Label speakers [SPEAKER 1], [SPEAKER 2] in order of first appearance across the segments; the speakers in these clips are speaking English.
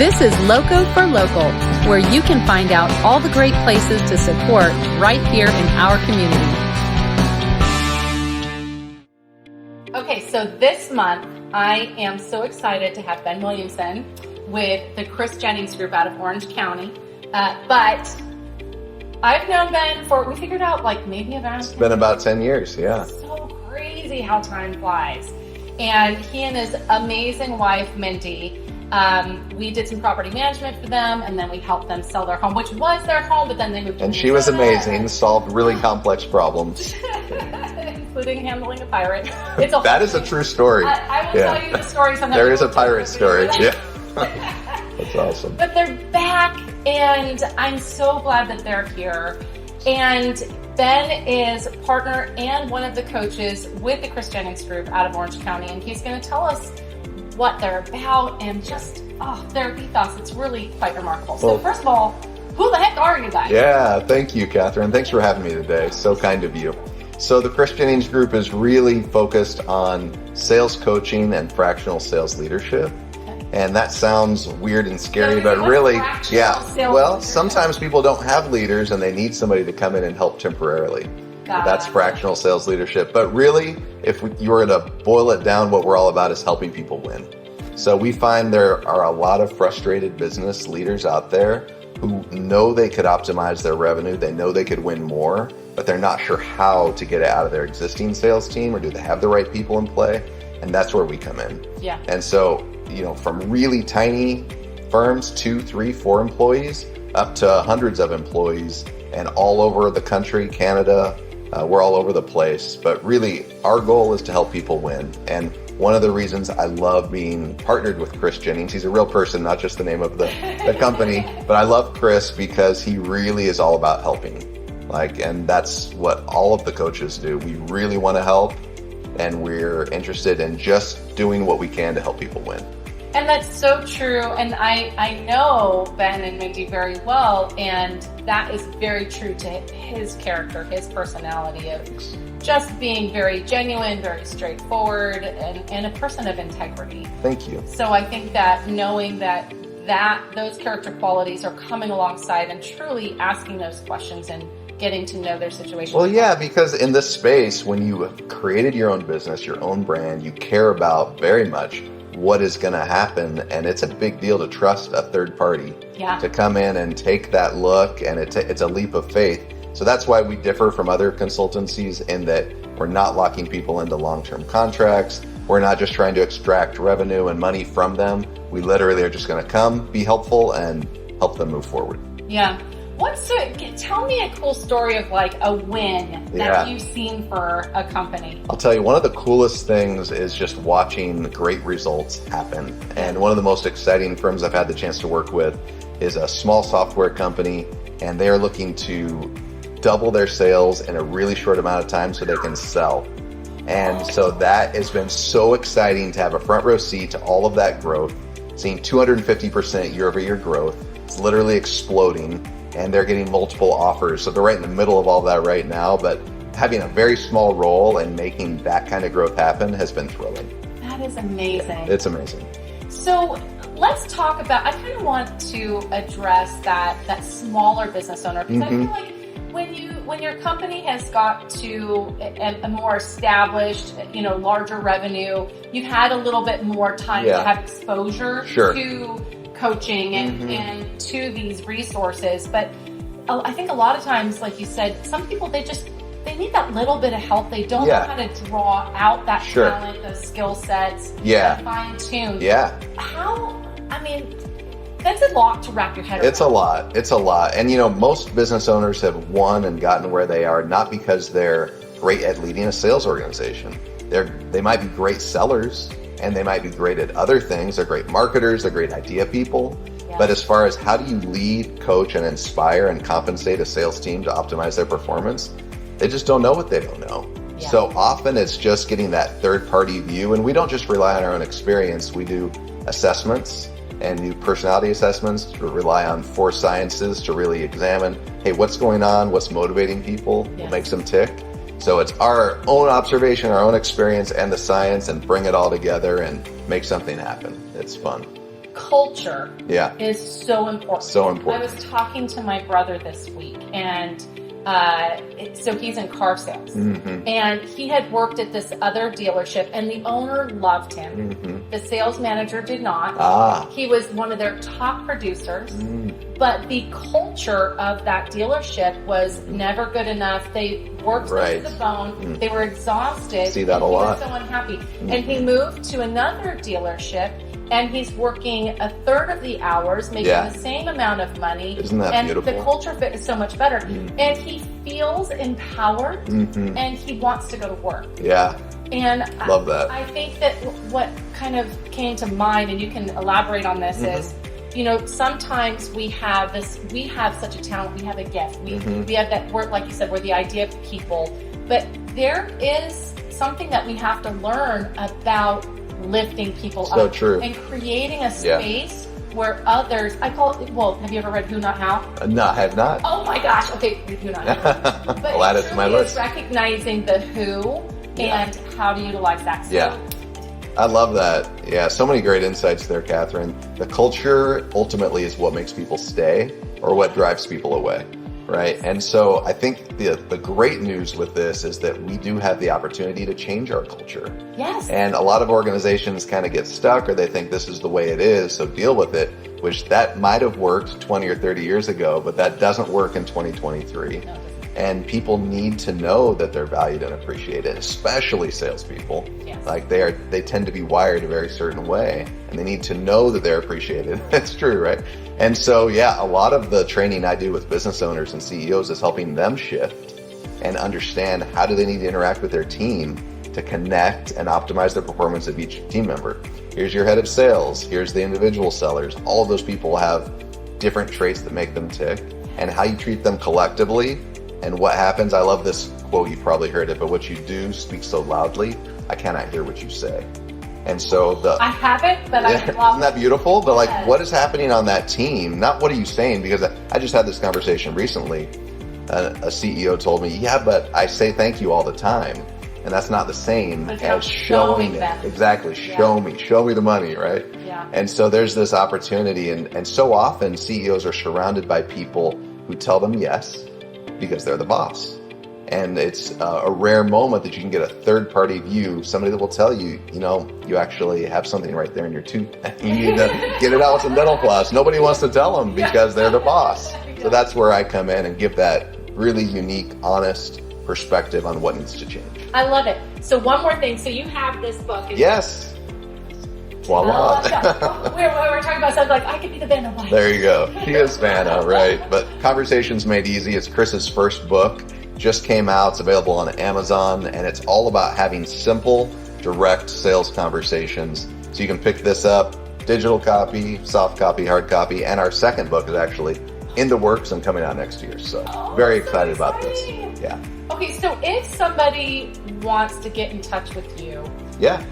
[SPEAKER 1] This is Loco for Local, where you can find out all the great places to support right here in our community. Okay, so this month I am so excited to have Ben Williamson with the Chris Jennings Group out of Orange County. But I've known Ben we figured out like maybe around...
[SPEAKER 2] It's been about 10 years, yeah.
[SPEAKER 1] It's so crazy how time flies. And he and his amazing wife, Mindy, we did some property management for them, and then we helped them sell their home, which was their home, but then they moved to
[SPEAKER 2] And she was amazing, solved really complex problems.
[SPEAKER 1] Including handling a pirate.
[SPEAKER 2] That is a true story.
[SPEAKER 1] I will tell you the story sometime.
[SPEAKER 2] There is a pirate story, yeah. That's awesome.
[SPEAKER 1] But they're back, and I'm so glad that they're here. And Ben is partner and one of the coaches with the Chris Jennings Group out of Orange County, and he's going to tell us what they're about and just, their ethos. It's really quite remarkable. So first of all, who the heck are you guys?
[SPEAKER 2] Yeah, thank you, Catherine. Thanks for having me today. So kind of you. So the Chris Jennings Group is really focused on sales coaching and fractional sales leadership. And that sounds weird and scary, but really, well, sometimes people don't have leaders and they need somebody to come in and help temporarily. That's fractional sales leadership. But really, if you were to boil it down, what we're all about is helping people win. So we find there are a lot of frustrated business leaders out there who know they could optimize their revenue, they know they could win more, but they're not sure how to get it out of their existing sales team, or do they have the right people in play? And that's where we come in. Yeah. And so, from really tiny firms, 2, 3, 4 employees, up to hundreds of employees, and all over the country, Canada, we're all over the place. But really, our goal is to help people win. And one of the reasons I love being partnered with Chris Jennings, he's a real person, not just the name of the company, but I love Chris because he really is all about helping. And that's what all of the coaches do. We really want to help, and we're interested in just doing what we can to help people win.
[SPEAKER 1] And that's so true. And I know Ben and Mindy very well, and that is very true to his character, his personality of just being very genuine, very straightforward, and a person of integrity.
[SPEAKER 2] Thank you.
[SPEAKER 1] So I think that knowing that those character qualities are coming alongside and truly asking those questions and getting to know their situation.
[SPEAKER 2] Well, yeah, because in this space, when you have created your own business, your own brand, you care about very much what is going to happen, and it's a big deal to trust a third party to come in and take that look, and it's a leap of faith. So that's why we differ from other consultancies in that we're not locking people into long-term contracts. We're not just trying to extract revenue and money from them. We literally are just going to come, be helpful, and help them move forward.
[SPEAKER 1] Yeah. Tell me a cool story of a win that you've seen for a company.
[SPEAKER 2] I'll tell you, one of the coolest things is just watching great results happen. And one of the most exciting firms I've had the chance to work with is a small software company, and they are looking to double their sales in a really short amount of time so they can sell. And so that has been so exciting to have a front row seat to all of that growth, seeing 250% year-over-year growth. It's literally exploding. And they're getting multiple offers. So they're right in the middle of all that right now, but having a very small role and making that kind of growth happen has been thrilling.
[SPEAKER 1] That is amazing. Yeah,
[SPEAKER 2] it's amazing.
[SPEAKER 1] So let's talk about, I kind of want to address that smaller business owner, because I feel like when your company has got to a more established, larger revenue, you've had a little bit more time to have exposure to coaching and to these resources. But I think a lot of times, like you said, some people, they need that little bit of help. They don't know how to draw out that talent, those skill sets, fine tune. That's a lot to wrap your head around.
[SPEAKER 2] It's a lot. And most business owners have won and gotten where they are, not because they're great at leading a sales organization. They might be great sellers, and they might be great at other things. They're great marketers, they're great idea people. Yeah. But as far as how do you lead, coach, and inspire and compensate a sales team to optimize their performance, they just don't know what they don't know. Yeah. So often it's just getting that third-party view, and we don't just rely on our own experience. We do assessments and new personality assessments to rely on 4 sciences to really examine, hey, what's going on, what's motivating people, what makes them tick. So it's our own observation, our own experience, and the science, and bring it all together and make something happen. It's fun.
[SPEAKER 1] culture
[SPEAKER 2] Yeah.
[SPEAKER 1] is so important.
[SPEAKER 2] So important.
[SPEAKER 1] I was talking to my brother this week, and so he's in car sales, and he had worked at this other dealership, and the owner loved him. The sales manager did not. He was one of their top producers, but the culture of that dealership was never good enough. They worked to the bone. They were exhausted.
[SPEAKER 2] See that a lot.
[SPEAKER 1] He was so unhappy. And he moved to another dealership, and he's working a third of the hours, making the same amount of money.
[SPEAKER 2] Isn't that
[SPEAKER 1] and
[SPEAKER 2] beautiful?
[SPEAKER 1] The culture fit is so much better. And he feels empowered, and he wants to go to work.
[SPEAKER 2] Yeah.
[SPEAKER 1] And
[SPEAKER 2] love that.
[SPEAKER 1] I think that what kind of came to mind, and you can elaborate on this, is, you know, sometimes we have such a talent, we have a gift. We have that work, like you said, we're the idea people. But there is something that we have to learn about lifting people
[SPEAKER 2] So
[SPEAKER 1] up.
[SPEAKER 2] true.
[SPEAKER 1] And creating a space where others, I call it, well, have you ever read Who Not How?
[SPEAKER 2] No, I have not.
[SPEAKER 1] Oh my gosh, okay, Who Not How. But
[SPEAKER 2] I'll add it to my list.
[SPEAKER 1] Recognizing the who and how to utilize that. So,
[SPEAKER 2] I love that. Yeah, so many great insights there, Katherine. The culture ultimately is what makes people stay or what drives people away, right? And so I think the great news with this is that we do have the opportunity to change our culture.
[SPEAKER 1] Yes.
[SPEAKER 2] And a lot of organizations kind of get stuck, or they think this is the way it is, so deal with it, which that might have worked 20 or 30 years ago, but that doesn't work in 2023.
[SPEAKER 1] No,
[SPEAKER 2] and people need to know that they're valued and appreciated, especially salespeople.
[SPEAKER 1] Yes.
[SPEAKER 2] Like they tend to be wired a very certain way, and they need to know that they're appreciated. It's true, right? And so, yeah, a lot of the training I do with business owners and CEOs is helping them shift and understand how do they need to interact with their team to connect and optimize the performance of each team member. Here's your head of sales. Here's the individual sellers. All of those people have different traits that make them tick, and how you treat them collectively. And what happens, I love this quote, you probably heard it, but what you do speaks so loudly, I cannot hear what you say. And so
[SPEAKER 1] I haven't, but I love
[SPEAKER 2] isn't that beautiful? But like, what is happening on that team? Not what are you saying? Because I just had this conversation recently. A CEO told me, yeah, but I say thank you all the time. And that's not the same as showing it. Exactly. Show me the money, right?
[SPEAKER 1] Yeah.
[SPEAKER 2] And so there's this opportunity. And so often CEOs are surrounded by people who tell them yes, because they're the boss. And it's a rare moment that you can get a third-party view, somebody that will tell you, you know, you actually have something right there in your tooth. You need to get it out with some dental floss. Nobody wants to tell them because they're the boss. So that's where I come in and give that really unique, honest perspective on what needs to change.
[SPEAKER 1] I love it. So one more thing. So you have this book.
[SPEAKER 2] Yes. Voila.
[SPEAKER 1] We're talking about something like, I could be the Vanna wife.
[SPEAKER 2] There you go. He is Vanna, right? But Conversations Made Easy, it's Chris's first book. Just came out. It's available on Amazon, and it's all about having simple, direct sales conversations. So you can pick this up, digital copy, soft copy, hard copy, and our second book is actually in the works and coming out next year. So very excited about this. Yeah.
[SPEAKER 1] Okay, so if somebody wants to get in touch with you,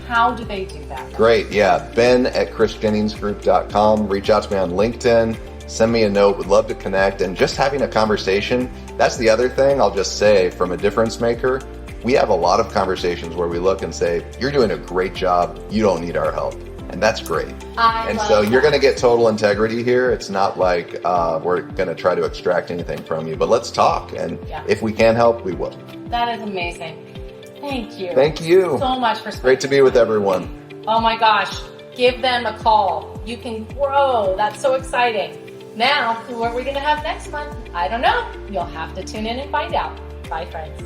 [SPEAKER 1] how do they do that?
[SPEAKER 2] Great. Yeah. Ben@ChrisJenningsGroup.com. Reach out to me on LinkedIn. Send me a note. Would love to connect. And just having a conversation. That's the other thing I'll just say from a difference maker. We have a lot of conversations where we look and say, you're doing a great job. You don't need our help. And that's great. And so you're going to get total integrity here. It's not like we're going to try to extract anything from you, but let's talk. And if we can help, we will.
[SPEAKER 1] That is amazing. Thank you.
[SPEAKER 2] Thank you
[SPEAKER 1] so much for spending
[SPEAKER 2] Great to be with everyone.
[SPEAKER 1] Oh my gosh. Give them a call. You can grow. That's so exciting. Now, who are we going to have next month? I don't know. You'll have to tune in and find out. Bye, friends.